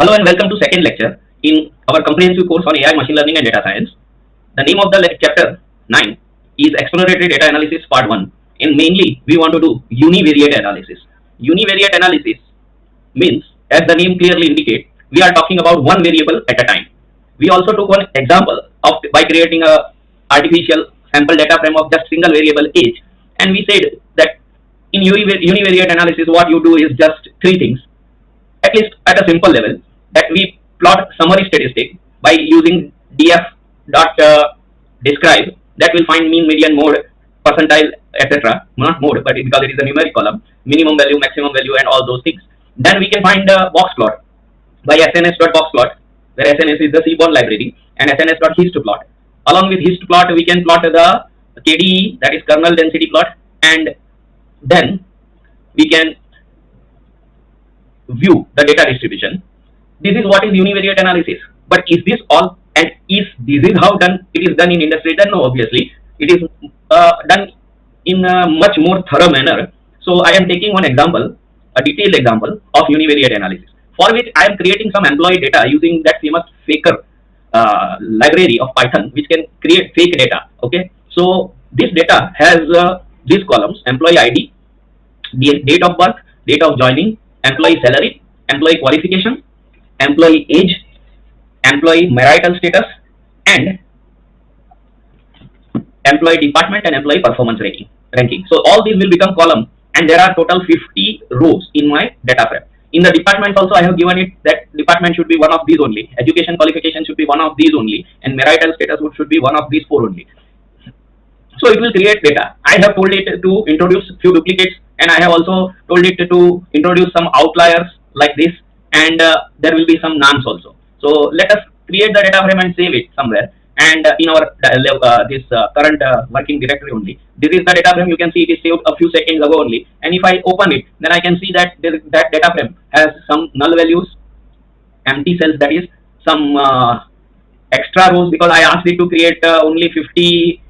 Hello and welcome to second lecture in our comprehensive course on AI, machine learning and data science. The name of the chapter 9 is Exploratory Data Analysis Part 1, and mainly we want to do univariate analysis. Univariate analysis means, as the name clearly indicates, we are talking about one variable at a time. We also took one example of by creating a artificial sample data frame of just single variable age, and we said that in univariate analysis what you do is just three things, at least at a simple level, that we plot summary statistic by using df dot describe, that will find mean, median, mode, percentile, etc. Not mode, but because it is a numeric column, minimum value, maximum value, and all those things. Then we can find a box plot by sns.boxplot, where sns is the seaborn library, and sns.histplot. Along with histplot, we can plot the KDE, that is kernel density plot, and then we can view the data distribution. This is what is univariate analysis. But is this all? And is this is how done? It is done in industry? Then no, obviously it is done in a much more thorough manner. So I am taking one example, a detailed example of univariate analysis, for which I am creating some employee data using that famous faker library of Python, which can create fake data. Okay, so this data has these columns: employee ID, date of birth, date of joining, employee salary, employee qualification, employee age, employee marital status, and employee department and employee performance ranking. So all these will become column, and there are total 50 rows in my data frame. In the department also I have given it that department should be one of these only, education qualification should be one of these only, and marital status should be one of these four only. So it will create data. I have told it to introduce few duplicates, and I have also told it to introduce some outliers like this, and there will be some nonce also. So let us create the data frame and save it somewhere, and in our current working directory only. This is the data frame. You can see it is saved a few seconds ago only, and if I open it, then I can see that that data frame has some null values, empty cells, that is some extra rows, because I asked it to create only 50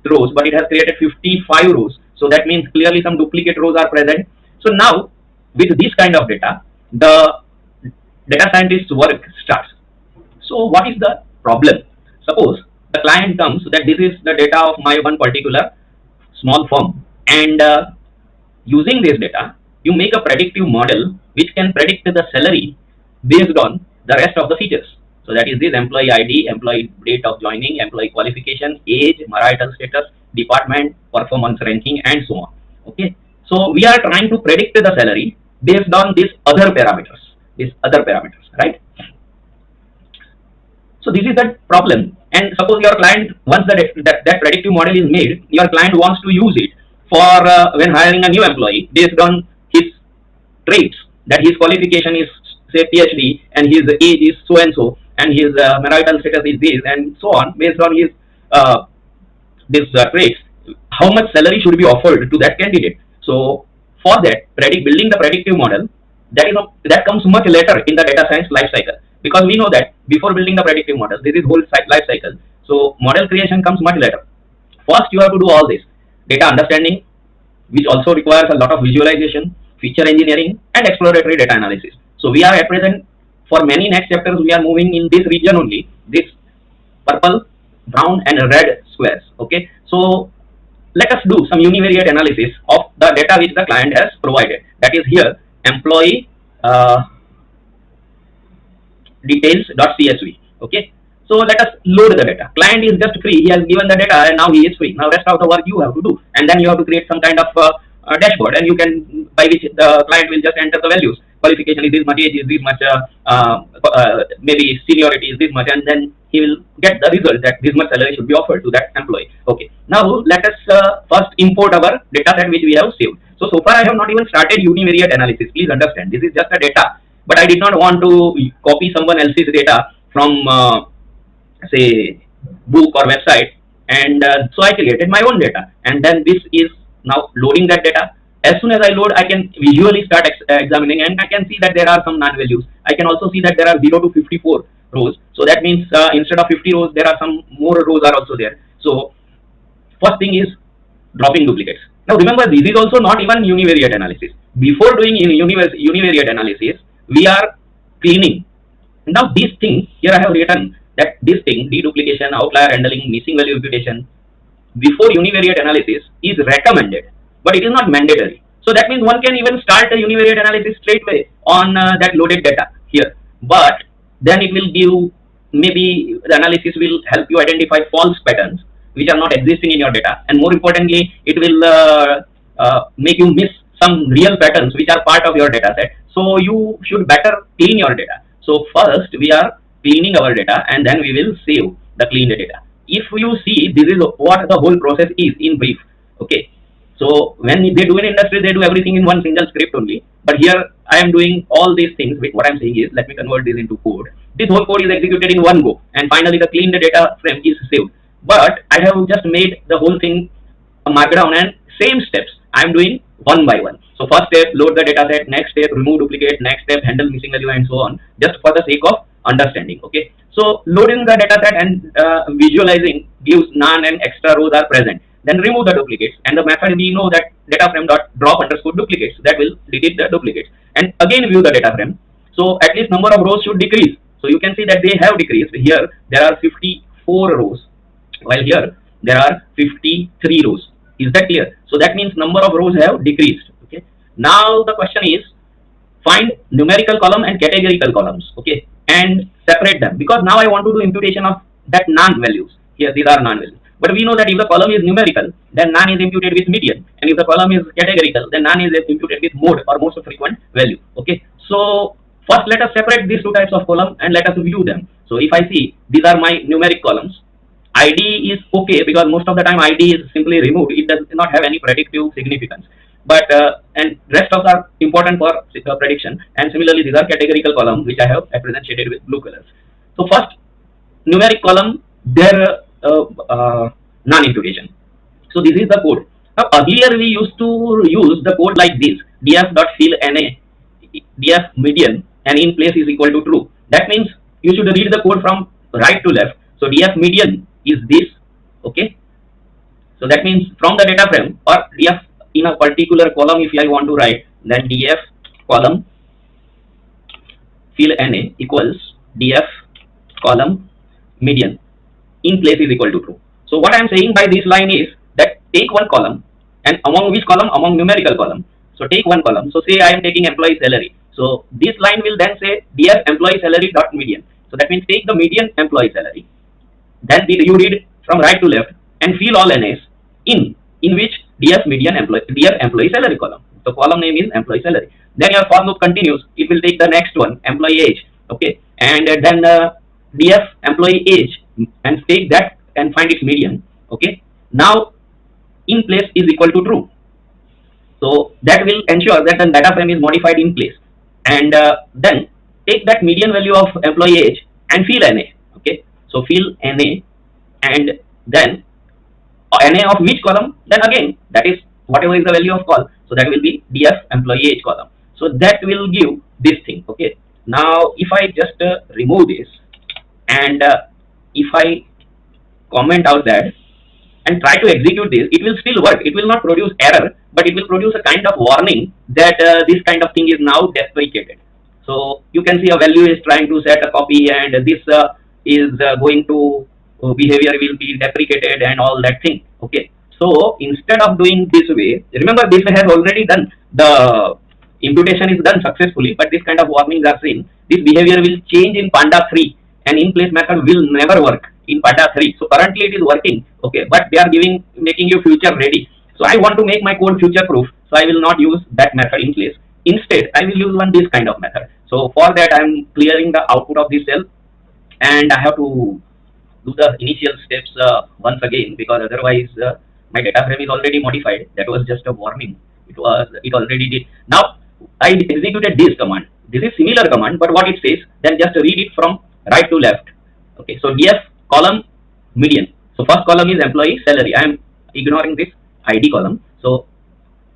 rows, but it has created 55 rows. So that means clearly some duplicate rows are present. So now with this kind of data, the data scientist's work starts. So what is the problem? Suppose the client comes that this is the data of my one particular small firm, and using this data, you make a predictive model which can predict the salary based on the rest of the features. So that is this: employee ID, employee date of joining, employee qualification, age, marital status, department, performance ranking, and so on. Okay. So we are trying to predict the salary based on these other parameters, right? So this is the problem. And suppose your client, once that predictive model is made, your client wants to use it for when hiring a new employee based on his traits, that his qualification is say PhD, and his age is so and so, and his marital status is this, and so on. Based on his traits, how much salary should be offered to that candidate. So for that, building the predictive model, that comes much later in the data science life cycle, because we know that before building the predictive model, this is whole life cycle. So model creation comes much later. First you have to do all this data understanding, which also requires a lot of visualization, feature engineering, and exploratory data analysis. So we are at present, for many next chapters, we are moving in this region only, this purple, brown, and red squares. Okay, so let us do some univariate analysis of the data which the client has provided. That is here employee details.csv. Okay, so let us load the data. Client is just free, he has given the data and now he is free. Now rest of the work you have to do, and then you have to create some kind of dashboard, and you can, by which the client will just enter the values. Qualification is this much, age is this much, maybe seniority is this much, and then he will get the result that this much salary should be offered to that employee. Okay, now let us first import our data set which we have saved. So far I have not even started univariate analysis. Please understand, this is just a data, but I did not want to copy someone else's data from say book or website, and so I created my own data, and then this is now loading that data. As soon as I load, I can visually start examining, and I can see that there are some non-values. I can also see that there are 0 to 54 rows. So that means instead of 50 rows, there are some more rows are also there. So first thing is dropping duplicates. Now remember, this is also not even univariate analysis. Before doing univariate analysis, we are cleaning Now this thing here I have written that this thing deduplication, outlier handling, missing value imputation before univariate analysis is recommended, but it is not mandatory. So that means one can even start a univariate analysis straight away on that loaded data here. But then it will give, maybe the analysis will help you identify false patterns which are not existing in your data, and more importantly, it will make you miss some real patterns which are part of your data set. So you should better clean your data. So first we are cleaning our data, and then we will save the cleaned data. If you see, this is what the whole process is in brief. Okay, so when they do in industry, they do everything in one single script only. But here I am doing all these things. What I'm saying is, let me convert this into code. This whole code is executed in one go, and finally the cleaned data frame is saved. But I have just made the whole thing a markdown, and same steps I am doing one by one. So first step, load the data set. Next step, remove duplicate. Next step, handle missing value, and so on, just for the sake of understanding. Okay, so loading the data set and visualizing gives none and extra rows are present. Then remove the duplicates, and the method we know that data frame dot drop underscore duplicates, that will delete the duplicates, and again view the data frame. So at least number of rows should decrease. So you can see that they have decreased. Here there are 54 rows, while here there are 53 rows. Is that clear? So that means number of rows have decreased. Okay. Now the question is, find numerical column and categorical columns. Okay, and separate them, because now I want to do imputation of that non values. Here these are non values. But we know that if the column is numerical, then none is imputed with median, and if the column is categorical, then none is imputed with mode or most frequent value. Okay, so first let us separate these two types of column and let us view them. So if I see, these are my numeric columns. ID is okay, because most of the time ID is simply removed. It does not have any predictive significance. But and rest of are important for prediction. And similarly, these are categorical columns which I have represented with blue colors. So first, numeric column, their non-imputation. So this is the code. Now earlier we used to use the code like this: df.fill na, df median, and in place is equal to true. That means you should read the code from right to left. So df median is this. Okay, so that means from the data frame, or df in a particular column, if I want to write, then df column fill na equals df column median in place is equal to true. So what I am saying by this line is that take one column, and among which column? Among numerical column. So take one column. So say I am taking employee salary. So this line will then say df employee salary dot median. So that means take the median employee salary. Then you read from right to left and fill all NAs in which df median employee salary column. So column name is employee salary. Then your for loop continues. It will take the next one, employee age. Okay, and then df employee age, and take that and find its median. Okay, now in place is equal to true. So that will ensure that the data frame is modified in place. And then take that median value of employee age and fill NA. Okay, so fill NA, and then NA of which column? Then again, that is whatever is the value of call. So that will be df employee age column. So that will give this thing. Okay, now if I just remove this, and if I comment out that and try to execute this, it will still work. It will not produce error, but it will produce a kind of warning that this kind of thing is now deprecated. So you can see a value is trying to set a copy, and this is going to behavior will be deprecated and all that thing. Okay, so instead of doing this way, remember this has already done, the imputation is done successfully, but this kind of warnings are seen. This behavior will change in Panda 3, and in place method will never work in Panda 3. So currently it is working. Okay, but they are making you future ready. So I want to make my code future proof, so I will not use that method in place. Instead, I will use this kind of method. So for that, I am clearing the output of this cell, and I have to do the initial steps once again, because otherwise my data frame is already modified. That was just a warning. It already did. Now I executed this command. This is similar command, but what it says, then just read it from right to left. Okay, so df column median. So first column is employee salary. I am ignoring this ID column. So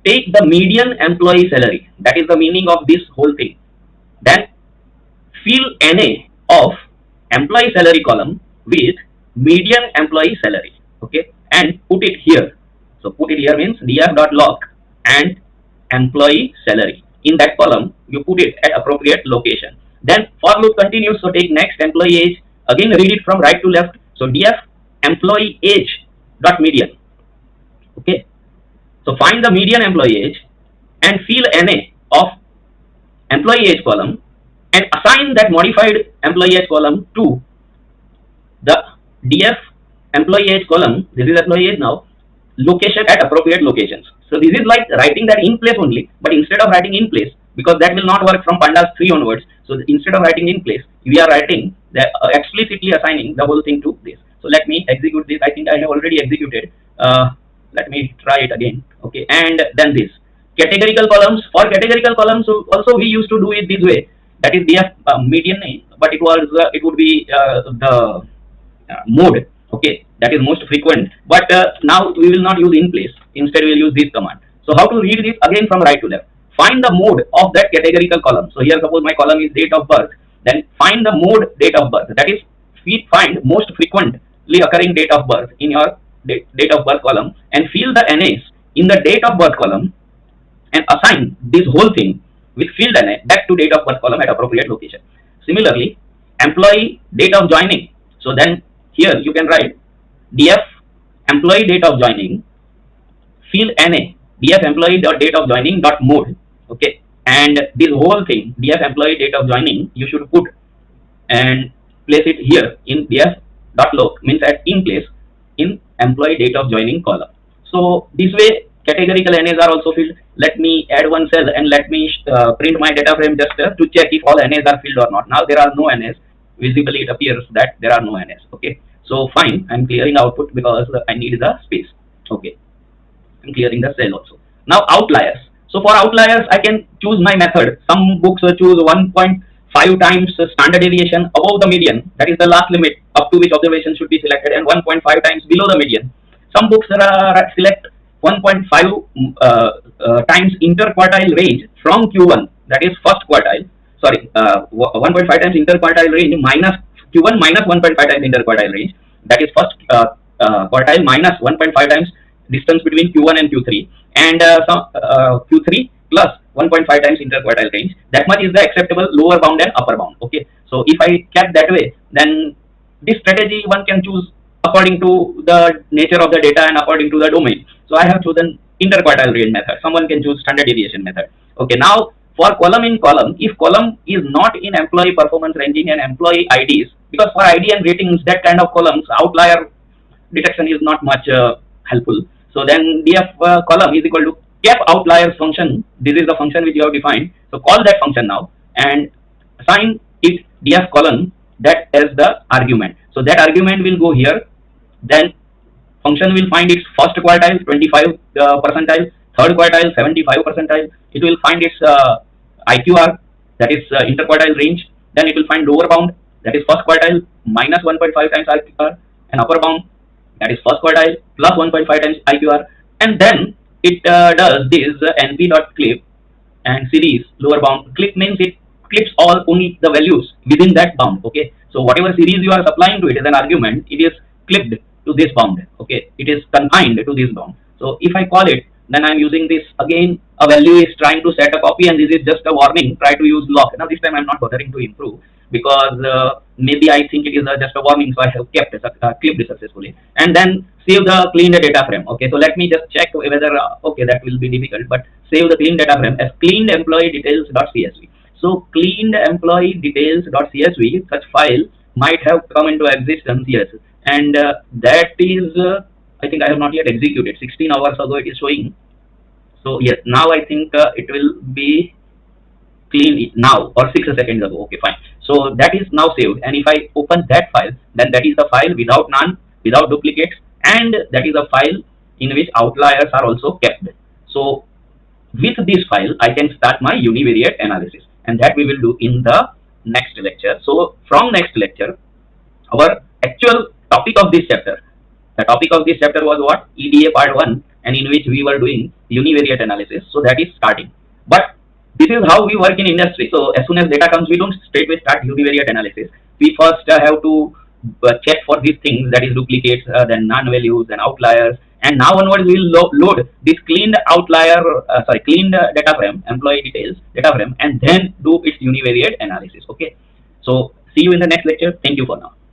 take the median employee salary. That is the meaning of this whole thing. Then fill NA of employee salary column with median employee salary. Okay, and put it here. So put it here means df.log and employee salary. In that column, you put it at appropriate location. Then for loop continues. So take next employee age. Again read it from right to left. So df employee age dot median. Okay. So find the median employee age and fill NA of employee age column and assign that modified employee age column to the df employee age column. This is employee age now. Location at appropriate locations. So this is like writing that in place only, but instead of writing in place, because that will not work from pandas 3 onwards. So instead of writing in place, we are writing that explicitly assigning the whole thing to this. So let me execute this. I think I have already executed. Let me try it again. Okay, and then this categorical columns. For categorical columns, so also we used to do it this way. That is df median, but it would be the mode. Okay, that is most frequent, but now we will not use in place. Instead we will use this command. So how to read this? Again from right to left, find the mode of that categorical column. So here suppose my column is date of birth, then find the mode date of birth. That is, find most frequently occurring date of birth in your date of birth column and fill the NAs in the date of birth column and assign this whole thing with filled NA back to date of birth column at appropriate location. Similarly, employee date of joining. So then here you can write df employee date of joining fill NA df employee date of joining dot mode. Okay, and this whole thing df employee date of joining you should put and place it here in df dot loc, means at in place in employee date of joining column. So this way categorical NAs are also filled. Let me add one cell and let me print my data frame just to check if all NAs are filled or not. Now there are no NAs. Visibly it appears that there are no NAs. Okay, so fine, I'm clearing output because I need the space. Okay, I'm clearing the cell also. Now outliers. So for outliers I can choose my method. Some books choose 1.5 times standard deviation above the median, that is the last limit up to which observation should be selected, and 1.5 times below the median. Some books select 1.5 times interquartile range from Q1, that is first quartile. Sorry, 1.5 times interquartile range minus Q1 minus 1.5 times interquartile range, that is first quartile minus 1.5 times distance between Q1 and Q3, and Q3 plus 1.5 times interquartile range. That much is the acceptable lower bound and upper bound. Okay, so if I kept that way, then this strategy one can choose according to the nature of the data and according to the domain. So I have chosen interquartile range method. Someone can choose standard deviation method. Okay, now for column in column, if column is not in employee performance ranging and employee IDs, because for ID and ratings, that kind of columns, outlier detection is not much helpful. So then df column is equal to cap outliers function. This is the function which you have defined. So call that function now and assign it df column that as the argument. So that argument will go here. Then function will find its first quartile 25 percentile, third quartile 75 percentile. It will find its IQR, that is interquartile range. Then it will find lower bound, that is first quartile minus 1.5 times IQR, and upper bound, that is first quartile plus 1.5 times IQR. And then it does this np.clip and series lower bound. Clip means it clips all only the values within that bound. Okay, so whatever series you are supplying to it as an argument, it is clipped to this bound. Okay, it is confined to this bound. So if I call it, then I'm using this again. A value is trying to set a copy, and this is just a warning. Try to use lock. Now this time I'm not bothering to improve because maybe I think it is just a warning, so I have kept clipped successfully, and then save the cleaned data frame. Okay, so let me just check whether okay, that will be difficult, but save the cleaned data frame as cleaned employee details.csv. So cleaned employee details.csv, such file might have come into existence, yes, and that is I think I have not yet executed. 16 hours ago it is showing. So yes, now I think it will be clean now, or 6 seconds ago. Okay, fine. So that is now saved, and if I open that file, then that is the file without none, without duplicates, and that is a file in which outliers are also kept. So with this file I can start my univariate analysis, and that we will do in the next lecture. So from next lecture, our actual topic of this chapter, the topic of this chapter was what? EDA part 1, and in which we were doing univariate analysis. So that is starting. But this is how we work in industry. So as soon as data comes, we don't straightway start univariate analysis. We first have to check for these things, that is duplicates, then non-values and outliers, And now onwards we will load this cleaned outlier, cleaned data frame, employee details data frame, and then do its univariate analysis. Okay. So see you in the next lecture. Thank you for now.